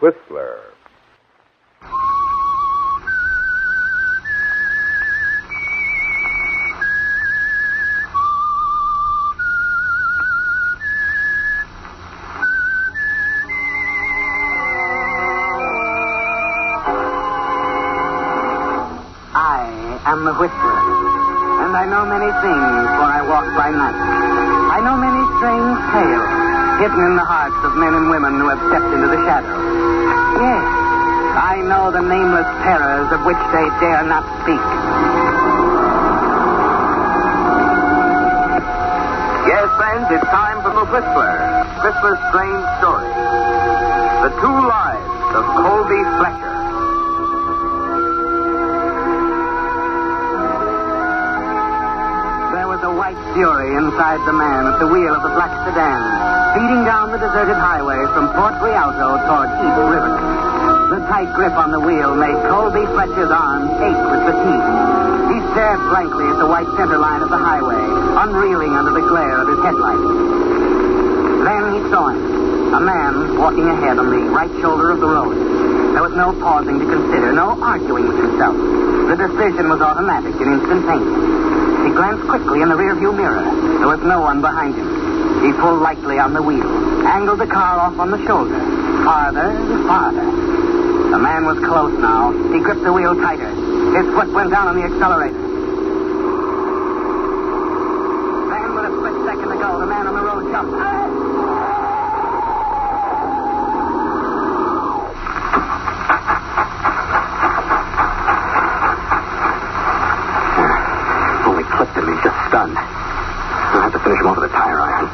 Whistler. I am the Whistler, and I know many things, for I walk by night. I know many strange tales hidden in the hearts of men and women who have stepped into the shadows. Yes, I know the nameless terrors of which they dare not speak. Yes, friends, it's time for the Whistler's strange story. The two lives of Colby Fletcher. A white fury inside the man at the wheel of the black sedan, speeding down the deserted highway from Port Rialto toward East Riverton. The tight grip on the wheel made Colby Fletcher's arms ache with fatigue. He stared blankly at the white center line of the highway, unreeling under the glare of his headlights. Then he saw him, a man walking ahead on the right shoulder of the road. There was no pausing to consider, no arguing with himself. The decision was automatic and instantaneous. He glanced quickly in the rearview mirror. There was no one behind him. He pulled lightly on the wheel, angled the car off on the shoulder. Farther and farther. The man was close now. He gripped the wheel tighter. His foot went down on the accelerator. Then, with a split second to go, the man on the road jumped. Stunned. I'll have to finish him off with a tire iron.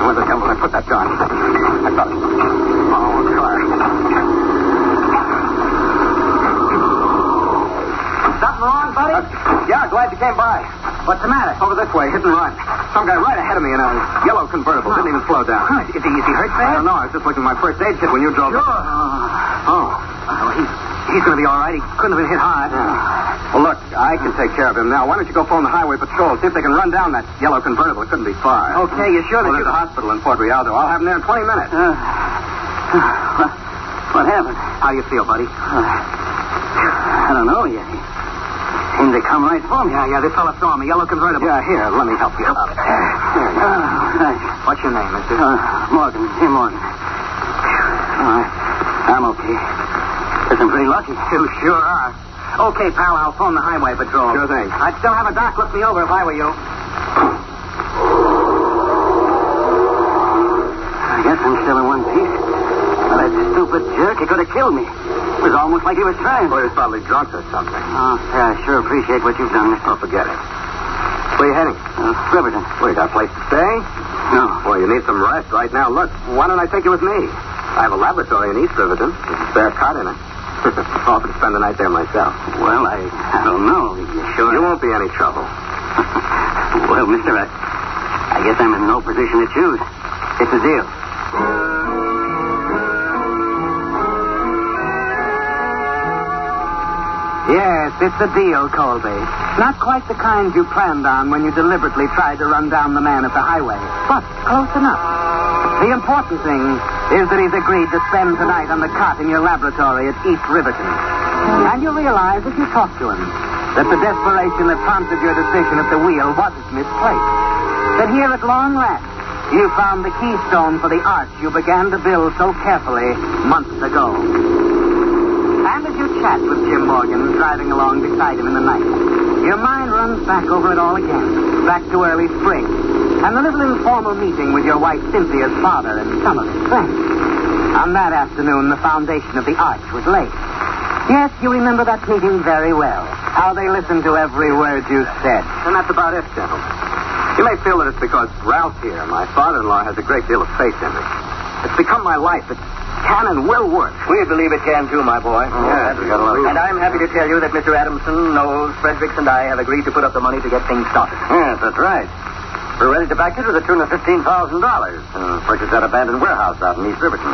Where the hell did I put that gun? I thought it. Oh, car. Something wrong, buddy? Yeah, glad you came by. What's the matter? Over this way, hit and run. Some guy right ahead of me in a yellow convertible. Didn't even slow down. Huh, is he hurt bad? I don't know. I was just looking at my first aid kit when you drove Sure. up. He's going to be all right. He couldn't have been hit hard. Yeah. Well, look, I can take care of him now. Why don't you go phone the highway patrol, see if they can run down that yellow convertible. It couldn't be far. Okay, you sure that There's a hospital in Port Rialto. I'll have him there in 20 minutes. What happened? How do you feel, buddy? I don't know yet. He seemed to come right for me. Yeah, this fella saw me. Yellow convertible. Yeah, here, let me help you. There you go. Thanks. What's your name, mister? Morgan. Hey, Morgan. I'm okay. Guess I'm pretty lucky. You sure are. Okay, pal, I'll phone the highway patrol. Sure thing. I'd still have a doc look me over if I were you. I guess I'm still in one piece. Well, that stupid jerk, he could have killed me. It was almost like he was trying. Well, he was probably drunk or something. Oh, yeah, I sure appreciate what you've done, mister. Oh, forget it. Where are you heading? Riverton. Well, you got a place to stay? No. Well, you need some rest right now. Look, why don't I take you with me? I have a laboratory in East Riverton. There's a spare cot in it. I'll offer to spend the night there myself. Well, I don't know. You sure? You won't be any trouble. Well, mister, I guess I'm in no position to choose. It's a deal. Yes, it's a deal, Colby. Not quite the kind you planned on when you deliberately tried to run down the man at the highway, but close enough. The important thing is that he's agreed to spend tonight on the cot in your laboratory at East Riverton. And you realize, as you talk to him, that the desperation that prompted your decision at the wheel wasn't misplaced. That here at long last, you found the keystone for the arch you began to build so carefully months ago. And as you chat with Jim Morgan, driving along beside him in the night, your mind runs back over it all again, back to early spring, and the little informal meeting with your wife Cynthia's father and some of his friends. On that afternoon, the foundation of the arch was laid. Yes, you remember that meeting very well, how they listened to every word you said. And that's about it, gentlemen. You may feel that it's because Ralph here, my father-in-law, has a great deal of faith in me. It's become my life. It can and will work. We believe it can, too, my boy. Yes, we got a lot of... And I'm happy to tell you that Mr. Adamson, Knowles, Fredericks, and I have agreed to put up the money to get things started. Yes, that's right. We're ready to back you to the tune of $15,000. Purchase that abandoned warehouse out in East Riverton.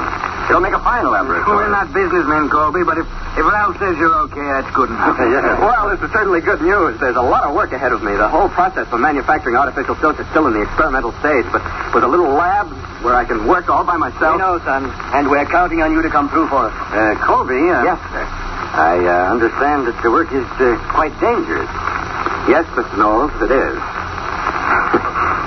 It'll make a fine laboratory. We're not businessmen, Colby, but if Ralph says you're okay, that's good enough. Yeah. Well, this is certainly good news. There's a lot of work ahead of me. The whole process for manufacturing artificial silk is still in the experimental stage, but with a little lab where I can work all by myself. We know, son, and we're counting on you to come through for us. Colby? Yes, sir. I understand that the work is quite dangerous. Yes, Mr. Knowles, it is.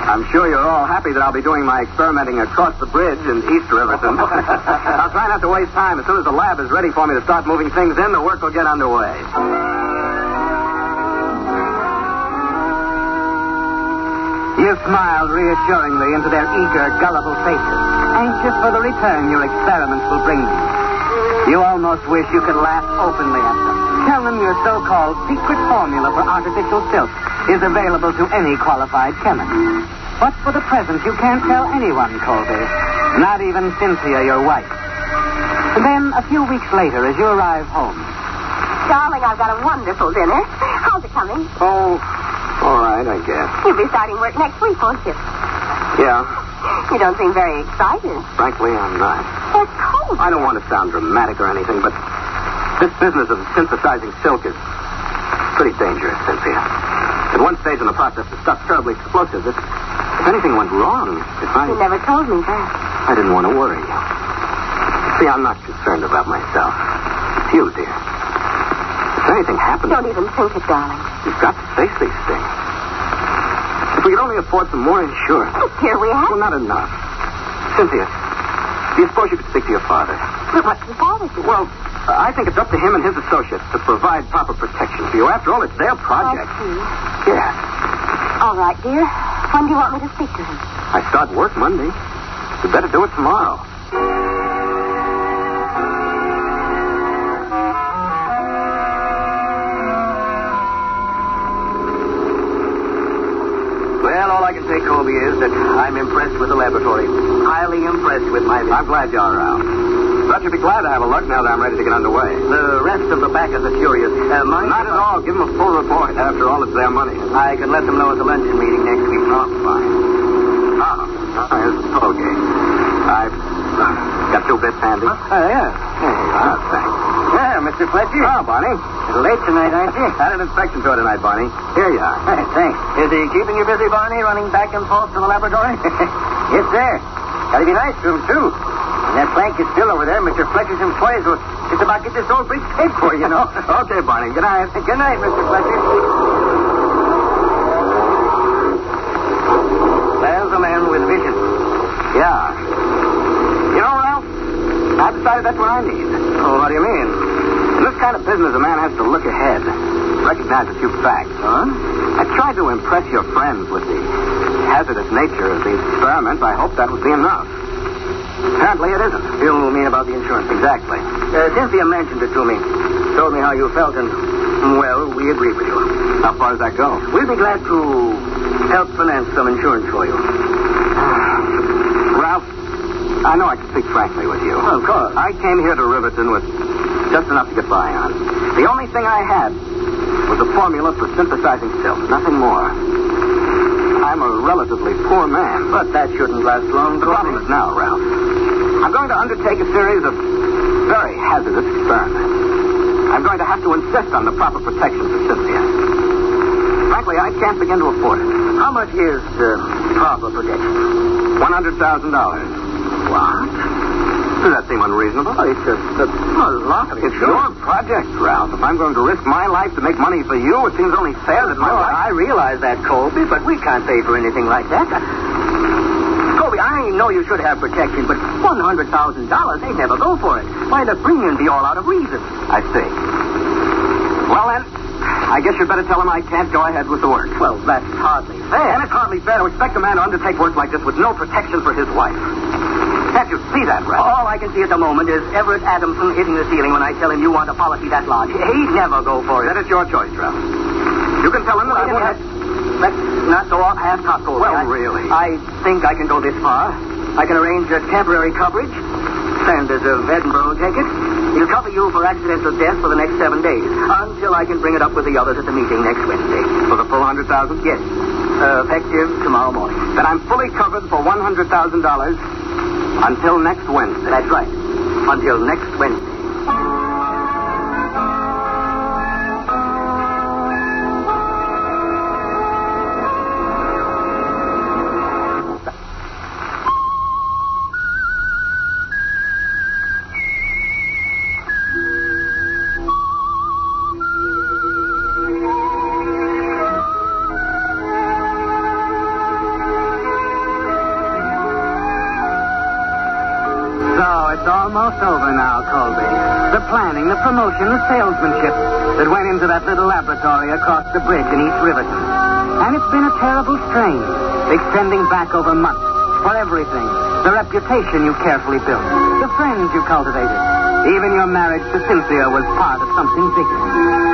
I'm sure you're all happy that I'll be doing my experimenting across the bridge in East Riverton. I'll try not to waste time. As soon as the lab is ready for me to start moving things in, the work will get underway. You smiled reassuringly into their eager, gullible faces, anxious for the return your experiments will bring them. You almost wish you could laugh openly at them. Tell them your so-called secret formula for artificial silk is available to any qualified chemist. But for the present, you can't tell anyone, Colby. Not even Cynthia, your wife. And then, a few weeks later, as you arrive home. Darling, I've got a wonderful dinner. How's it coming? Oh, all right, I guess. You'll be starting work next week, won't you? Yeah. You don't seem very excited. Frankly, I'm not. That's cold. I don't want to sound dramatic or anything, but this business of synthesizing silk is pretty dangerous, Cynthia. At one stage in the process, the stuff's terribly explosive. If anything went wrong, You never told me that. I didn't want to worry you. See, I'm not concerned about myself. It's you, dear. If anything happens... Don't even think it, darling. You've got to face these things. If we could only afford some more insurance... Oh, dear, we have... Well, not enough. Cynthia, do you suppose you could speak to your father? But what can Father do? Well, I think it's up to him and his associates to provide proper protection for you. After all, it's their project. I see. Yeah. All right, dear. When do you want me to speak to him? I start work Monday. You better do it tomorrow. Well, all I can say, Colby, is that I'm impressed with the laboratory. Highly impressed with my... I'm glad you're around. Thought you'd be glad to have a look now that I'm ready to get underway. The rest of the backers are curious. Not at all. Give them a full report. After all, it's their money. I can let them know at the luncheon meeting next week. Oh, fine. Here's the toll gate. I've got 2 bits handy. Yeah. Thanks. Yeah, Mr. Fletcher. Oh, Barney. A little late tonight, aren't you? Had an inspection tour tonight, Barney. Here you are. Thanks. Is he keeping you busy, Barney, running back and forth to the laboratory? Yes, sir. Gotta be nice to him, too. And that blanket still over there, Mr. Fletcher's employees will just about get this old bridge paid for, you know. Okay, Barney. Good night. Good night, Mr. Fletcher. There's a man with vision. Yeah. You know, Ralph, I've decided that's what I need. Oh, what do you mean? In this kind of business, a man has to look ahead, recognize a few facts. Huh? I tried to impress your friends with the hazardous nature of these experiments. I hoped that would be enough. Apparently it isn't. You mean about the insurance? Exactly. Cynthia mentioned it to me. Told me how you felt, and, well, we agree with you. How far does that go? We'll be glad to help finance some insurance for you. Ralph, I know I can speak frankly with you. Oh, of course. I came here to Riverton with just enough to get by on. The only thing I had was a formula for synthesizing silk, nothing more. I'm a relatively poor man. But that shouldn't last long. The problem is now, Ralph. I'm going to undertake a series of very hazardous experiments. I'm going to have to insist on the proper protection for Cynthia. Frankly, I can't begin to afford it. How much is proper protection? $100,000. What? Does that seem unreasonable? It's a lot of It's your project, Ralph. If I'm going to risk my life to make money for you, it seems only fair that my wife... I realize that, Colby, but we can't pay for anything like that. Colby, I know you should have protection, but $100,000, they'd never go for it. Why, the premium be all out of reason. I see. Well, then, I guess you'd better tell him I can't go ahead with the work. Well, that's hardly fair. And it's hardly fair to expect a man to undertake work like this with no protection for his wife. Can't you see that, Ralph? All I can see at the moment is Everett Adamson hitting the ceiling when I tell him you want a policy that large. He'd never go for it. That is your choice, Ralph. You can tell him that I won't have... Let's not go off half-cocked, Colby. Well, really? I think I can go this far. I can arrange a temporary coverage. Sanders of Edinburgh will take it. He'll cover you for accidental death for the next 7 days, until I can bring it up with the others at the meeting next Wednesday. For the full $100,000? Yes. Effective tomorrow morning. Then I'm fully covered for $100,000 until next Wednesday. That's right. Until next Wednesday. It's almost over now, Colby. The planning, the promotion, the salesmanship that went into that little laboratory across the bridge in East Riverton. And it's been a terrible strain, extending back over months for everything. The reputation you carefully built, the friends you cultivated. Even your marriage to Cynthia was part of something bigger.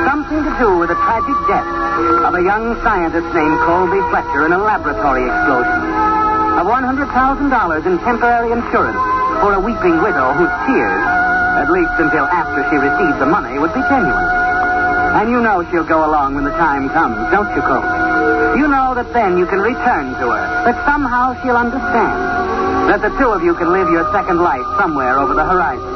Something to do with the tragic death of a young scientist named Colby Fletcher in a laboratory explosion. Of $100,000 in temporary insurance for a weeping widow whose tears, at least until after she received the money, would be genuine. And you know she'll go along when the time comes, don't you, Colby? You know that then you can return to her, that somehow she'll understand, that the two of you can live your second life somewhere over the horizon.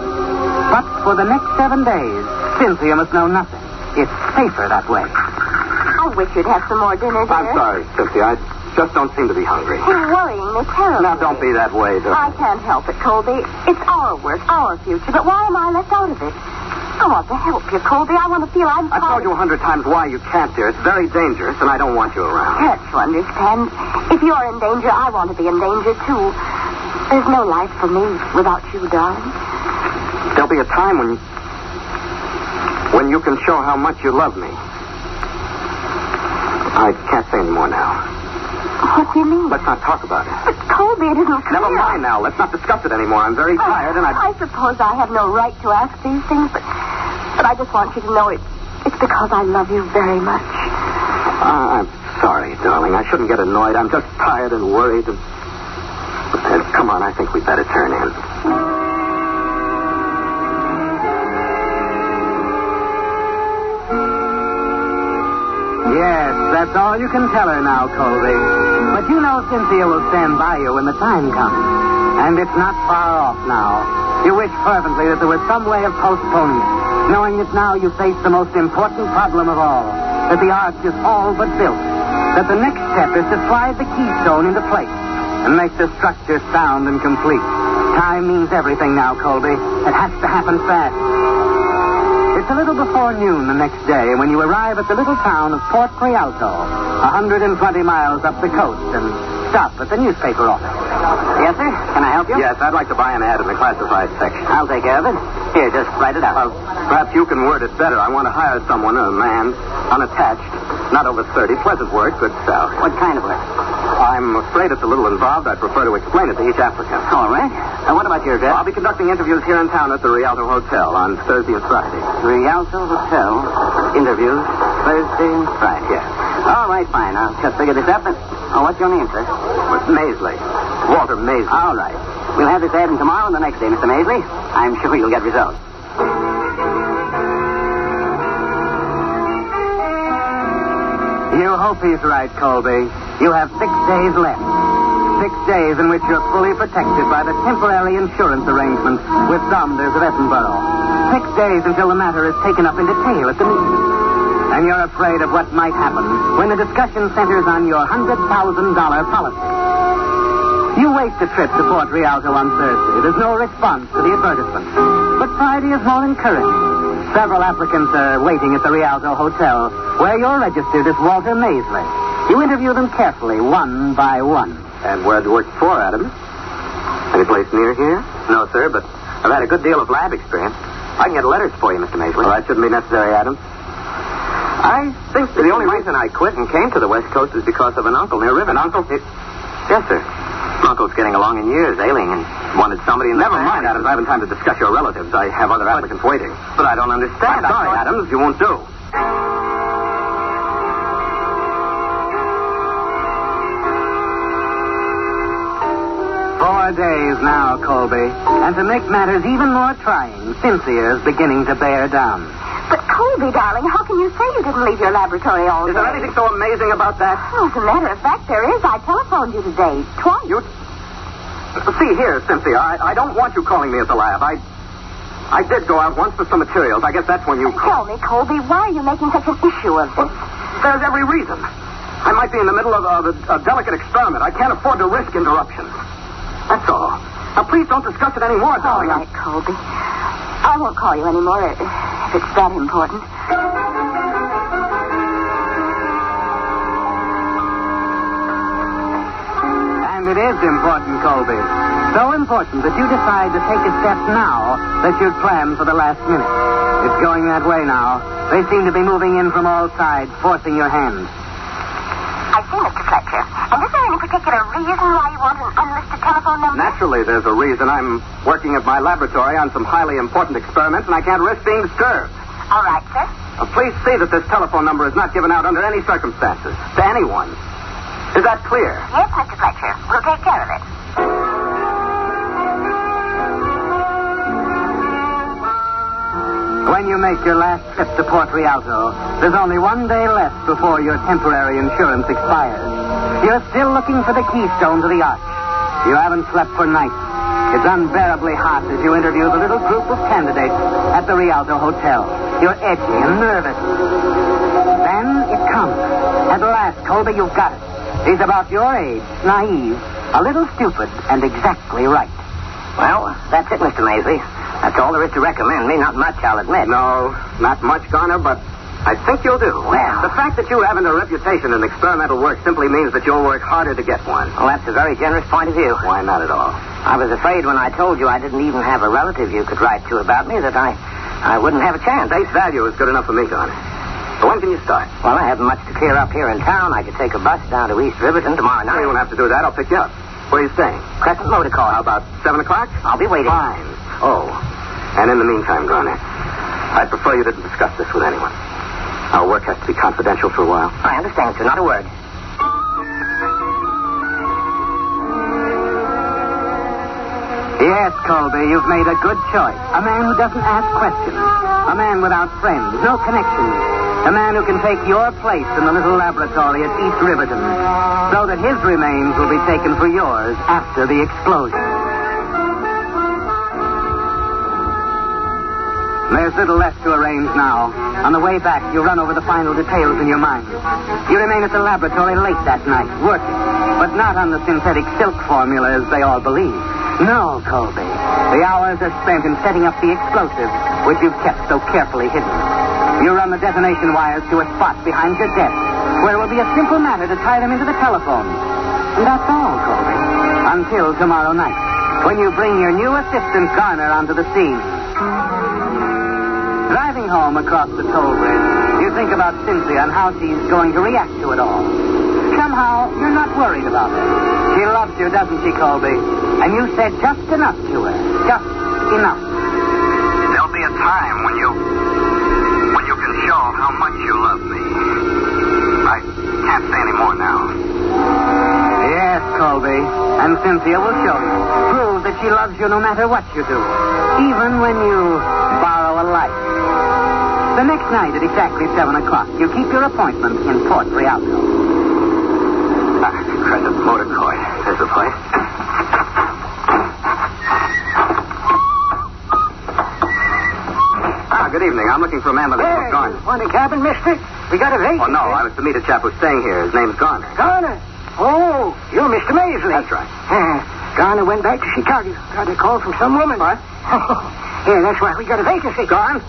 But for the next 7 days, Cynthia must know nothing. It's safer that way. I wish you'd have some more dinner, dear. I'm sorry, Cynthia. I just don't seem to be hungry. You're worrying me terribly. Now, don't be that way, I darling. can't help it, Colby. It's our work, our future, but why am I left out of it? I want to help you, Colby. I want to feel I'm I've told you 100 times why you can't, dear. It's very dangerous, and I don't want you around. Can't you understand? If you're in danger, I want to be in danger, too. There's no life for me without you, darling. There'll be a time when you can show how much you love me. I can't say any more now. What do you mean? Let's not talk about it. But, Colby, it isn't clear. Never mind now. Let's not discuss it anymore. I'm very tired, and I suppose I have no right to ask these things, but I just want you to know it's because I love you very much. I'm sorry, darling. I shouldn't get annoyed. I'm just tired and worried. And come on, I think we'd better turn in. Yes, that's all you can tell her now, Colby. But you know Cynthia will stand by you when the time comes. And it's not far off now. You wish fervently that there was some way of postponing it, knowing that now you face the most important problem of all, that the arch is all but built, that the next step is to slide the keystone into place and make the structure sound and complete. Time means everything now, Colby. It has to happen fast. It's a little before noon the next day when you arrive at the little town of Port Rialto, 120 miles up the coast, and stop at the newspaper office. Yes, sir? Can I help you? Yes, I'd like to buy an ad in the classified section. I'll take care of it. Here, just write it out. Perhaps you can word it better. I want to hire someone, a man, unattached, not over 30, pleasant work, good salary. What kind of work? I'm afraid it's a little involved. I'd prefer to explain it to each applicant. All right. What about your address? I'll be conducting interviews here in town at the Rialto Hotel on Thursday and Friday. Rialto Hotel. Interviews Thursday and Friday. Yes. All right, fine. I'll just figure this up. What's your name, sir? Maisley. Walter Maisley. All right. We'll have this ad in tomorrow and the next day, Mr. Maisley. I'm sure you'll get results. You hope he's right, Colby. You have 6 days left. 6 days in which you're fully protected by the temporary insurance arrangements with Saunders of Edinburgh. 6 days until the matter is taken up in detail at the meeting. And you're afraid of what might happen when the discussion centers on your $100,000 policy. You waste a trip to Port Rialto on Thursday. There's no response to the advertisement. But Friday is more encouraging. Several applicants are waiting at the Rialto Hotel, where you're registered as Walter Maisley. You interview them carefully, one by one. And where'd you work before, Adams? Any place near here? No, sir, but I've had a good deal of lab experience. I can get letters for you, Mr. Maisley. Well, that shouldn't be necessary, Adams. I think the only reason I quit and came to the West Coast is because of an uncle near River. An uncle? Yes, sir. Uncle's getting along in years, ailing, and wanted somebody in the Never mind, Adams. I haven't time to discuss your relatives. I have other applicants waiting. But I don't understand. I'm sorry, Adams. You won't do. 4 days now, Colby. And to make matters even more trying, Cynthia's beginning to bear down. But, Colby, darling, how can you say you didn't leave your laboratory all day? Is there anything so amazing about that? Well, as a matter of fact, there is. I telephoned you today, twice. See here, Cynthia, I don't want you calling me at the lab. I did go out once for some materials. I guess that's when you Tell me, Colby, why are you making such an issue of this? There's every reason. I might be in the middle of a delicate experiment. I can't afford to risk interruptions. That's all. Now, please don't discuss it anymore, darling. All right, Colby. I won't call you anymore if it's that important. And it is important, Colby. So important that you decide to take a step now that you'd planned for the last minute. It's going that way now. They seem to be moving in from all sides, forcing your hand. I see, Mr. Fletcher. And is there any particular reason why you want an unlisted telephone number? Naturally, there's a reason. I'm working at my laboratory on some highly important experiments, and I can't risk being disturbed. All right, sir. Please see that this telephone number is not given out under any circumstances to anyone. Is that clear? Yes, Mr. Fletcher. We'll take care of it. When you make your last trip to Port Rialto, there's only one day left before your temporary insurance expires. You're still looking for the keystone to the arch. You haven't slept for nights. It's unbearably hot as you interview the little group of candidates at the Rialto Hotel. You're edgy and nervous. Then it comes. At last, Colby, you've got it. He's about your age, naive, a little stupid, and exactly right. Well, that's it, Mr. Maisley. That's all there is to recommend me. Not much, I'll admit. No, not much, Garner, but I think you'll do. Well. The fact that you haven't a reputation in experimental work simply means that you'll work harder to get one. Well, that's a very generous point of view. Why not at all? I was afraid when I told you I didn't even have a relative you could write to about me that I wouldn't have a chance. Face value is good enough for me, Garner. So when can you start? Well, I haven't much to clear up here in town. I could take a bus down to East Riverton tomorrow night. You won't have to do that. I'll pick you up. Where are you staying? Crescent Motor Car. How about 7 o'clock? I'll be waiting. Fine. Oh, and in the meantime, Garner, I'd prefer you didn't discuss this with anyone. Our work has to be confidential for a while. I understand, sir. Not a word. Yes, Colby, you've made a good choice. A man who doesn't ask questions. A man without friends, no connections. A man who can take your place in the little laboratory at East Riverton, so that his remains will be taken for yours after the explosion. There's little left to arrange now. On the way back, you run over the final details in your mind. You remain at the laboratory late that night, working, but not on the synthetic silk formula as they all believe. No, Colby. The hours are spent in setting up the explosive, which you've kept so carefully hidden. You run the detonation wires to a spot behind your desk, where it will be a simple matter to tie them into the telephone. And that's all, Colby. Until tomorrow night, when you bring your new assistant, Garner, onto the scene. Driving home across the toll bridge, you think about Cynthia and how she's going to react to it all. Somehow, you're not worried about her. She loves you, doesn't she, Colby? And you said just enough to her. Just enough. There'll be a time when you can show how much you love me. I can't say any more now. Yes, Colby. And Cynthia will show you. Prove that she loves you no matter what you do. Even when you borrow a life. The next night at exactly 7 o'clock, you keep your appointment in Port Rialto. Crescent Motor Court. There's the place. Good evening. I'm looking for a man by the name of Garner. Want a cabin, mister? We got a vacancy. Oh, no. I was to meet a chap who's staying here. His name's Garner. Garner? Oh, you're Mr. Maisley. That's right. Garner went back to Chicago. Got a call from some woman. What? Yeah, that's why we got a vacancy. Gone?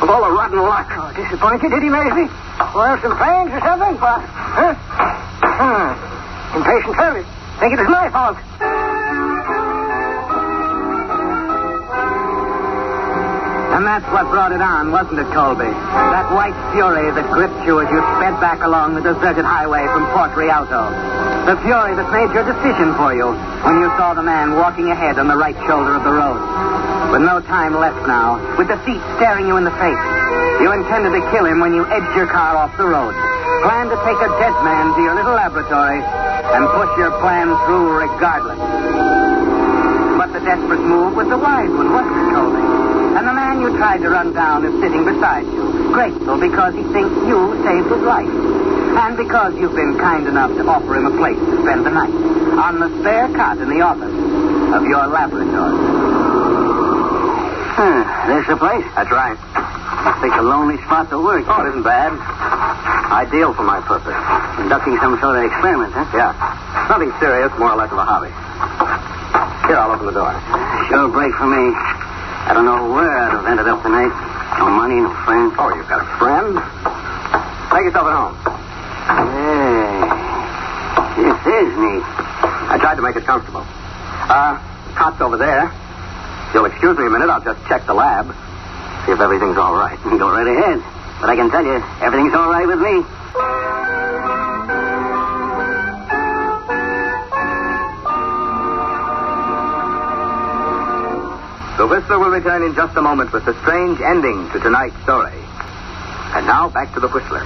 With all the rotten luck. Oh, disappointed, did he, Maisley? Spoil some plans or something? What? Huh? Impatient fellas. Think it was my fault. And that's what brought it on, wasn't it, Colby? That white fury that gripped you as you sped back along the deserted highway from Port Rialto. The fury that made your decision for you when you saw the man walking ahead on the right shoulder of the road. With no time left now, with defeat staring you in the face, you intended to kill him when you edged your car off the road. Planned to take a dead man to your little laboratory and push your plan through regardless. But the desperate move was the wise one, wasn't it, Colby? And the man you tried to run down is sitting beside you, grateful because he thinks you saved his life. And because you've been kind enough to offer him a place to spend the night on the spare cot in the office of your laboratory. This the place? That's right. Must be a lonely spot to work. Oh, it isn't bad. Ideal for my purpose. Conducting some sort of experiment, huh? Yeah. Nothing serious, more or less of a hobby. Here, I'll open the door. Sure break for me. I don't know where I'd have ended up tonight. No money, no friends. Oh, you've got a friend? Make yourself at home. Hey, this is neat. I tried to make it comfortable. Cot's over there. If you'll excuse me a minute, I'll just check the lab. See if everything's all right. Go right ahead. But I can tell you, everything's all right with me. The Whistler will return in just a moment with the strange ending to tonight's story. And now, back to the Whistler.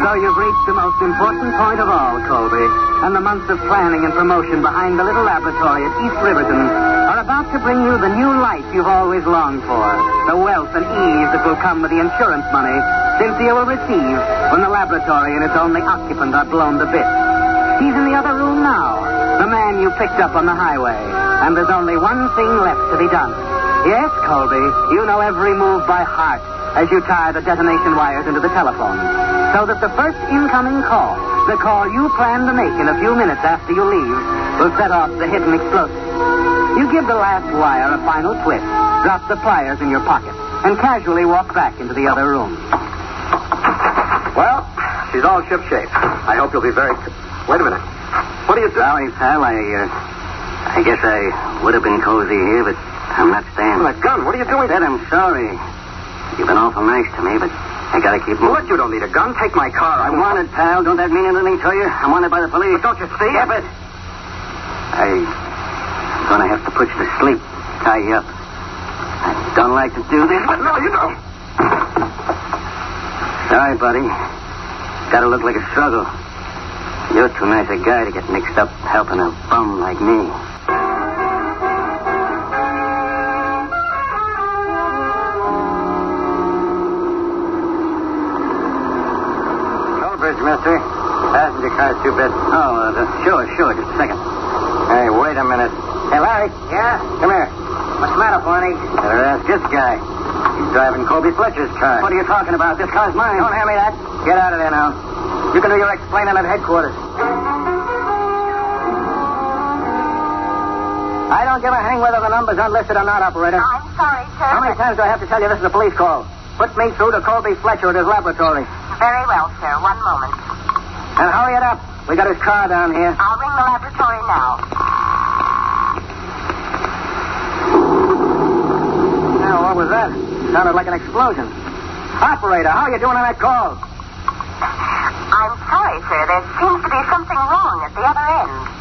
So you've reached the most important point of all, Colby. And the months of planning and promotion behind the little laboratory at East Riverton are about to bring you the new life you've always longed for. The wealth and ease that will come with the insurance money Cynthia will receive when the laboratory and its only occupant are blown to bits. He's in the other room now, the man you picked up on the highway. And there's only one thing left to be done. Yes, Colby, you know every move by heart as you tie the detonation wires into the telephone, so that the first incoming call, the call you plan to make in a few minutes after you leave, will set off the hidden explosive. You give the last wire a final twist, drop the pliers in your pocket, and casually walk back into the other room. Well, she's all shipshape. I hope you'll be very... Wait a minute. What are you doing? Sorry, pal. I guess I would have been cozy here, but I'm not staying. Well, that gun, what are you doing? Said I'm sorry. You've been awful nice to me, but I gotta keep moving. What? You don't need a gun. Take my car. I'm wanted, pal. Don't that mean anything to you? I'm wanted by the police. But don't you see? Stop it. I'm gonna have to put you to sleep. Tie you up. I don't like to do this. But no, you don't. Sorry, buddy. Gotta look like a struggle. You're too nice a guy to get mixed up helping a bum like me. Bridge, mister. Passenger car's 2 bits. Oh, sure. Just a second. Hey, wait a minute. Hey, Larry. Yeah? Come here. What's the matter, Barney? Better ask this guy. He's driving Colby Fletcher's car. What are you talking about? This car's mine. Don't hand me that. Get out of there now. You can do your explaining at headquarters. I don't give a hang whether the number's unlisted or not, operator. I'm sorry, sir. How many times do I have to tell you this is a police call? Put me through to Colby Fletcher at his laboratory. Very well, sir. One moment. And hurry it up. We got his car down here. I'll ring the laboratory now. Now, what was that? Sounded like an explosion. Operator, how are you doing on that call? I'm sorry, sir. There seems to be something wrong at the other end.